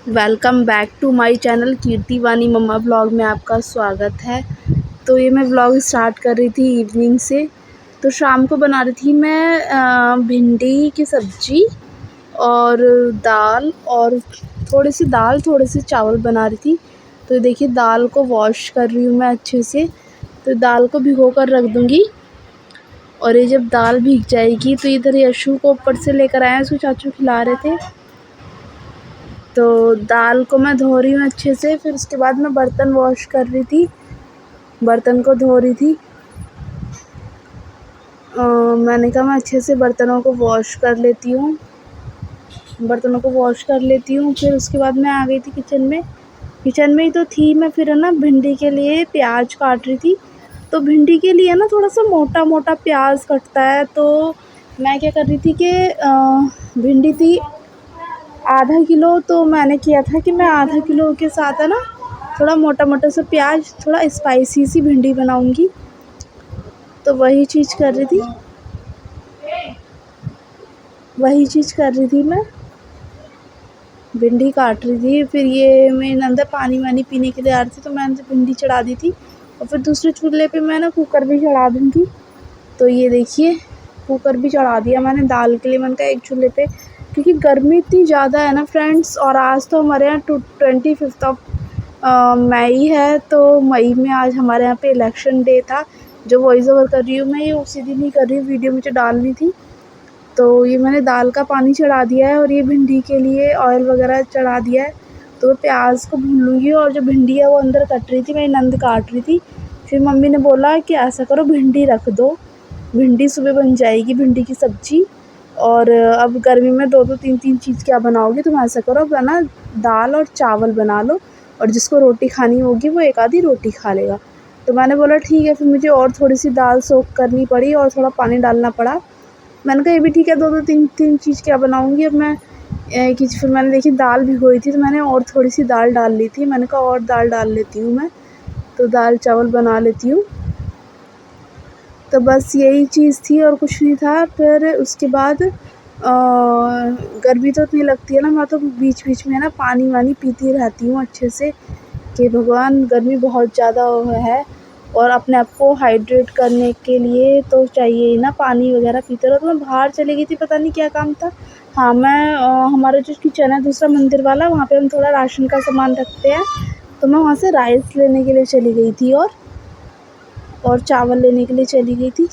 Welcome back to my channel Keerthi Vani mamma blog में आपका स्वागत है। तो ये मैं ब्लॉग स्टार्ट कर रही थी इवनिंग से। तो शाम को बना रही थी मैं भिंडी की सब्ज़ी और दाल, और थोड़ी सी दाल थोड़े से चावल बना रही थी। तो देखिए दाल को वॉश कर रही हूँ मैं अच्छे से। तो दाल को भिगो कर रख दूँगी, और ये जब दाल भीग जाएगी तो इधर यशु को ऊपर से लेकर आए हैं, उसको चाचू खिला रहे थे। तो दाल को मैं धो रही हूँ अच्छे से। फिर उसके बाद मैं बर्तन वॉश कर रही थी, बर्तन को धो रही थी। मैंने कहा मैं अच्छे से बर्तनों को वॉश कर लेती हूँ, फिर उसके बाद मैं आ गई थी किचन में ही तो थी मैं। फिर है ना भिंडी के लिए प्याज काट रही थी। तो भिंडी के लिए ना थोड़ा सा मोटा मोटा प्याज कटता है। तो मैं क्या कर रही थी कि भिंडी थी आधा किलो, तो मैंने किया था कि मैं आधा किलो के साथ है ना थोड़ा मोटा मोटा सा प्याज, थोड़ा स्पाइसी सी भिंडी बनाऊंगी। तो वही चीज़ कर रही थी मैं, भिंडी काट रही थी। फिर ये मैं अंदर पानी वानी पीने के लिए आ रही थी, तो मैंने भिंडी चढ़ा दी थी। और फिर दूसरे चूल्हे पे मैं ना कुकर भी चढ़ा दूँगी। तो ये देखिए कुकर भी चढ़ा दिया मैंने दाल के लिए। मैंने कहा एक चूल्हे पे, क्योंकि गर्मी इतनी ज़्यादा है ना फ्रेंड्स। और आज तो हमारे यहाँ 25 ऑफ मई है। तो मई में आज हमारे यहाँ पे इलेक्शन डे था। जो वॉइस ओवर कर रही हूँ मैं, ये उसी दिन ही कर रही हूँ, वीडियो मुझे डालनी थी। तो ये मैंने दाल का पानी चढ़ा दिया है, और ये भिंडी के लिए ऑयल वगैरह चढ़ा दिया है। तो प्याज को भून लूँगी, और जो भिंडी है वो अंदर कट रही थी, मेरी नंद काट रही थी। फिर मम्मी ने बोला कि ऐसा करो भिंडी रख दो, भिंडी सुबह बन जाएगी, भिंडी की सब्ज़ी। और अब गर्मी में दो तीन चीज़ क्या बनाओगी, तुम ऐसा करो अब है ना दाल और चावल बना लो, और जिसको रोटी खानी होगी वो एक आधी रोटी खा लेगा। तो मैंने बोला ठीक है। फिर मुझे और थोड़ी सी दाल सोक करनी पड़ी, और थोड़ा पानी डालना पड़ा। मैंने कहा ये भी ठीक है, दो तीन चीज़ क्या बनाऊँगी अब मैं। फिर मैंने देखी दाल भिगोई थी, तो मैंने और थोड़ी सी दाल डाल ली थी। मैंने कहा और दाल डाल लेती हूँ मैं, तो दाल चावल बना लेती हूँ। तो बस यही चीज़ थी और कुछ नहीं था। फिर उसके बाद गर्मी तो इतनी लगती है ना, मैं तो बीच बीच में ना पानी वानी पीती रहती हूँ अच्छे से, कि भगवान गर्मी बहुत ज़्यादा है। और अपने आप को हाइड्रेट करने के लिए तो चाहिए ही ना, पानी वगैरह पीते रहो। तो मैं बाहर चली गई थी, पता नहीं क्या काम था। हाँ, मैं हमारा जो किचन है दूसरा मंदिर वाला, वहाँ पे हम थोड़ा राशन का सामान रखते हैं। तो मैं वहाँ से राइस लेने के लिए चली गई थी, और चावल लेने के लिए चली गई थी।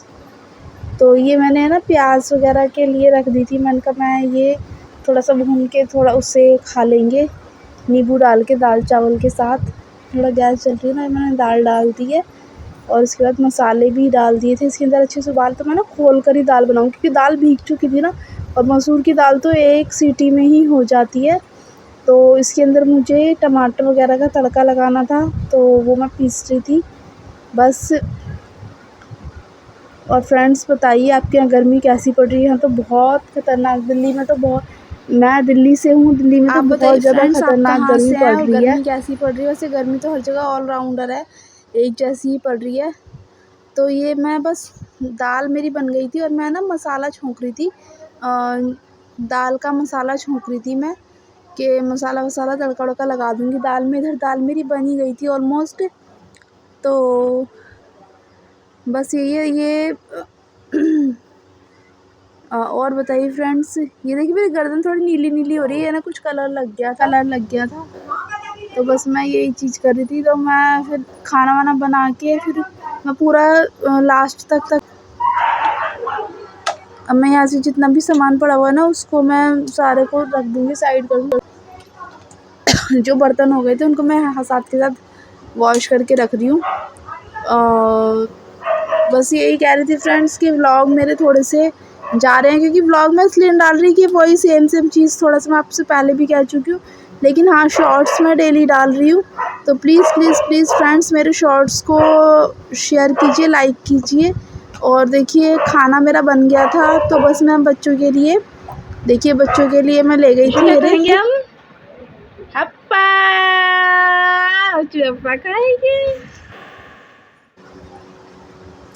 तो ये मैंने है ना प्याज वगैरह के लिए रख दी थी। मैंने कहा मैं ये थोड़ा सा भून के थोड़ा उससे खा लेंगे, नींबू डाल के दाल चावल के साथ। थोड़ा गैस चल रही है ना, मैंने दाल डाल दी है, और उसके बाद मसाले भी डाल दिए थे इसके अंदर अच्छे से उबाल। तो मैं ना खोल कर ही दाल बनाऊँ, क्योंकि दाल भीग चुकी थी ना, और मसूर की दाल तो एक सीटी में ही हो जाती है। तो इसके अंदर मुझे टमाटर वगैरह का तड़का लगाना था, तो वो मैं पीस रही थी बस। और फ्रेंड्स बताइए आपके यहाँ गर्मी कैसी पड़ रही है? यहाँ तो बहुत खतरनाक, दिल्ली में तो बहुत, मैं दिल्ली से हूँ, दिल्ली में तो बहुत ज़्यादा खतरनाक गर्मी पड़ रही है। गर्मी कैसी पड़ रही है? वैसे गर्मी तो हर जगह ऑलराउंडर है, एक जैसी ही पड़ रही है। तो ये मैं बस दाल मेरी बन गई थी, और मैं ना मसाला छौंक रही थी, दाल का मसाला छौंक रही थी मैं, कि मसाला वसाला तड़का वड़का लगा दूँगी दाल में। इधर दाल मेरी बन ही गई थी ऑलमोस्ट। तो बस ये और बताइए फ्रेंड्स, ये देखिए मेरी गर्दन थोड़ी नीली नीली हो रही है ना, कुछ कलर लग गया था। तो बस मैं यही चीज़ कर रही थी। तो मैं फिर खाना वाना बना के फिर मैं पूरा लास्ट तक अब मैं यहाँ से जितना भी सामान पड़ा हुआ है ना, उसको मैं सारे को रख दूँगी, साइड कर दूँगी। जो बर्तन हो गए थे उनको मैं साथ के साथ वॉश करके रख रही हूँ। बस यही कह रही थी फ्रेंड्स कि व्लॉग मेरे थोड़े से जा रहे हैं, क्योंकि व्लॉग मैं इसलिए डाल रही कि वही सेम चीज़ थोड़ा सा मैं आपसे पहले भी कह चुकी हूँ, लेकिन हाँ शॉर्ट्स मैं डेली डाल रही हूँ। तो प्लीज़ फ्रेंड्स मेरे शॉर्ट्स को शेयर कीजिए, लाइक कीजिए। और देखिए खाना मेरा बन गया था, तो बस मैं बच्चों के लिए, देखिए बच्चों के लिए मैं ले गई थी मेरे हप्पा खाएंगे।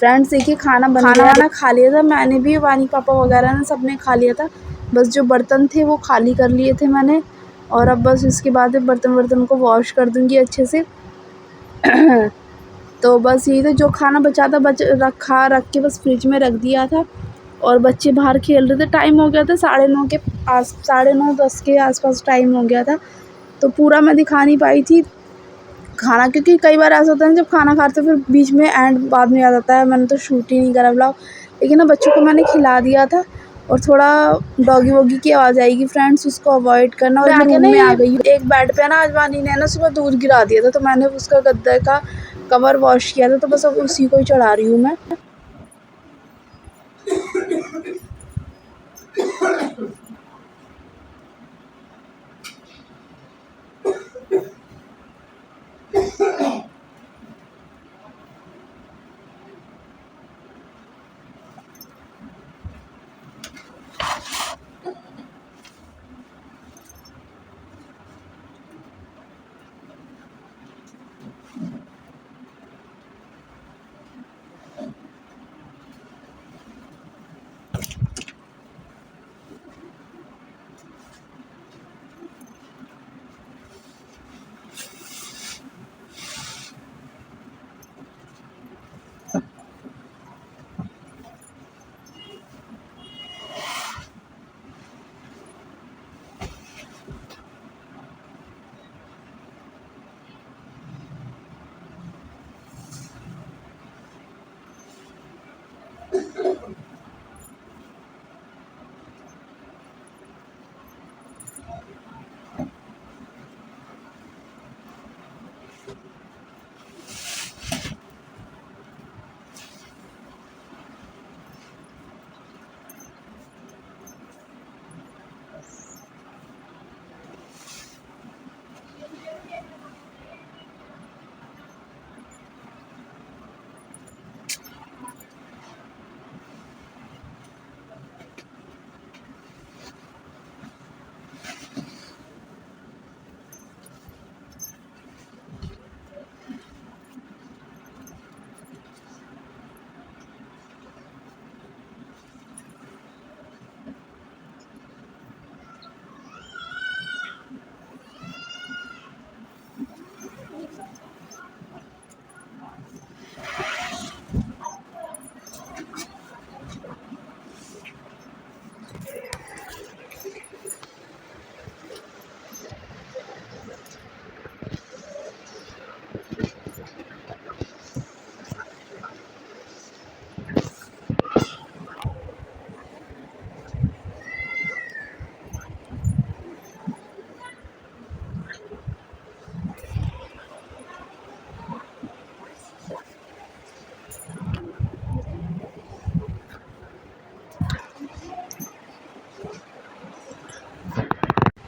फ्रेंड्स देखिए खाना वाना खा लिया था मैंने भी, वानी पापा वगैरह ने सबने खा लिया था। बस जो बर्तन थे वो खाली कर लिए थे मैंने। और अब बस इसके बाद बर्तन को वॉश कर दूँगी अच्छे से। तो बस यही था, जो खाना बचा था रख के बस फ्रिज में रख दिया था। और बच्चे बाहर खेल रहे थे, टाइम हो गया था 9:30 के आसपास टाइम हो गया था। तो पूरा मैं दिखा नहीं पाई थी खाना, क्योंकि कई बार ऐसा होता है जब खाना खाते फिर बीच में एंड बाद में आ जाता है, मैंने तो शूट ही नहीं करा व्लॉग। लेकिन ना बच्चों को मैंने खिला दिया था। और थोड़ा डॉगी वॉगी की आवाज़ आएगी फ्रेंड्स, उसको अवॉइड करना। और मैं रूम में आ गई हूँ। एक बेड पे ना आज वानी ने ना सुबह दूध गिरा दिया था, तो मैंने उसका गद्दे का कवर वॉश किया था, तो बस अब उसी को ही चढ़ा रही हूँ मैं।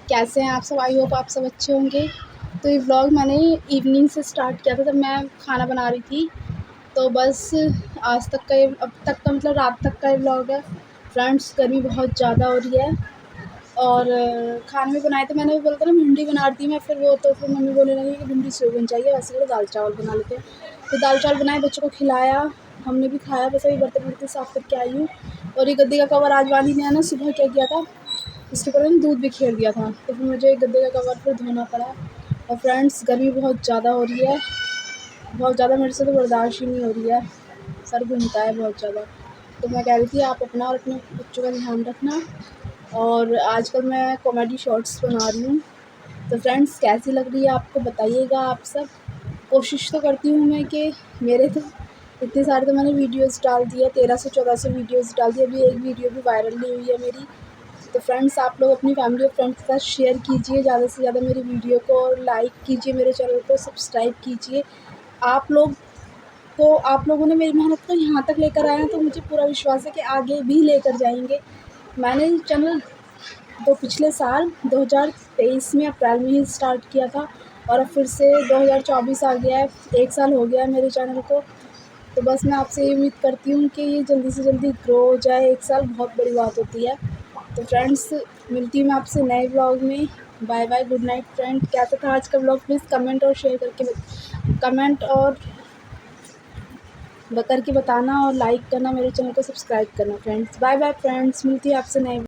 कैसे हैं आप सब? आई होप आप सब अच्छे होंगे। तो ये व्लॉग मैंने इवनिंग से स्टार्ट किया था, जब मैं खाना बना रही थी। तो बस आज तक का ये, अब तक का मतलब रात तक का ये व्लॉग है। फ्रेंड्स, गर्मी बहुत ज़्यादा हो रही है। और खाने में बनाए थे, मैंने भी बोला था ना भिंडी बना रही थी मैं, फिर मम्मी बोलने लगी कि भिंडी सूप बन चाहिए, वैसे तो दाल चावल बना लेते हैं। फिर दाल चावल बनाए, बच्चों को खिलाया, हमने भी खाया। बस अभी बर्तन साफ़ करके आई हूँ। और ये गद्दे का कवर आज वाली ने ना सुबह क्या किया था, इसके ऊपर मैंने दूध बिखेर दिया था, तो फिर मुझे गद्दे का कवर फिर धोना पड़ा। और फ्रेंड्स, गर्मी बहुत ज़्यादा हो रही है, बहुत ज़्यादा, मेरे से तो बर्दाश्त ही नहीं हो रही है, सर घूमता है बहुत ज़्यादा। तो मैं कह रही थी आप अपना और अपने बच्चों का ध्यान रखना। और आजकल मैं कॉमेडी शॉर्ट्स बना रही हूँ। तो फ्रेंड्स, कैसी लग रही है आपको बताइएगा आप सब। कोशिश तो करती हूँ मैं कि मेरे तो इतने सारे तो मैंने वीडियोस डाल दिए, 1300-1400 वीडियोस डाल दिए, अभी एक वीडियो भी वायरल नहीं हुई है मेरी। तो फ्रेंड्स, आप लोग अपनी फैमिली और फ्रेंड्स के साथ शेयर कीजिए ज़्यादा से ज़्यादा मेरी वीडियो को, और लाइक कीजिए, मेरे चैनल को सब्सक्राइब कीजिए। आप लोगों ने मेरी मेहनत को यहाँ तक लेकर आए हैं, तो मुझे पूरा विश्वास है कि आगे भी लेकर जाएंगे। मैंने चैनल पिछले साल 2023 में अप्रैल में ही स्टार्ट किया था, और अब फिर से 2024 आ गया है, 1 साल हो गया है मेरे चैनल को। तो बस मैं आपसे ये उम्मीद करती हूँ कि ये जल्दी से जल्दी ग्रो हो जाए। 1 साल बहुत बड़ी बात होती है। तो फ्रेंड्स, मिलती हूँ मैं आपसे नए व्लॉग में। Bye bye, good night friend. कैसा था आज का व्लॉग, प्लीज़ कमेंट और शेयर करके कमेंट और करके बताना, और लाइक करना, मेरे चैनल को सब्सक्राइब करना फ्रेंड्स। बाय बाय फ्रेंड्स, मिलती है आपसे नए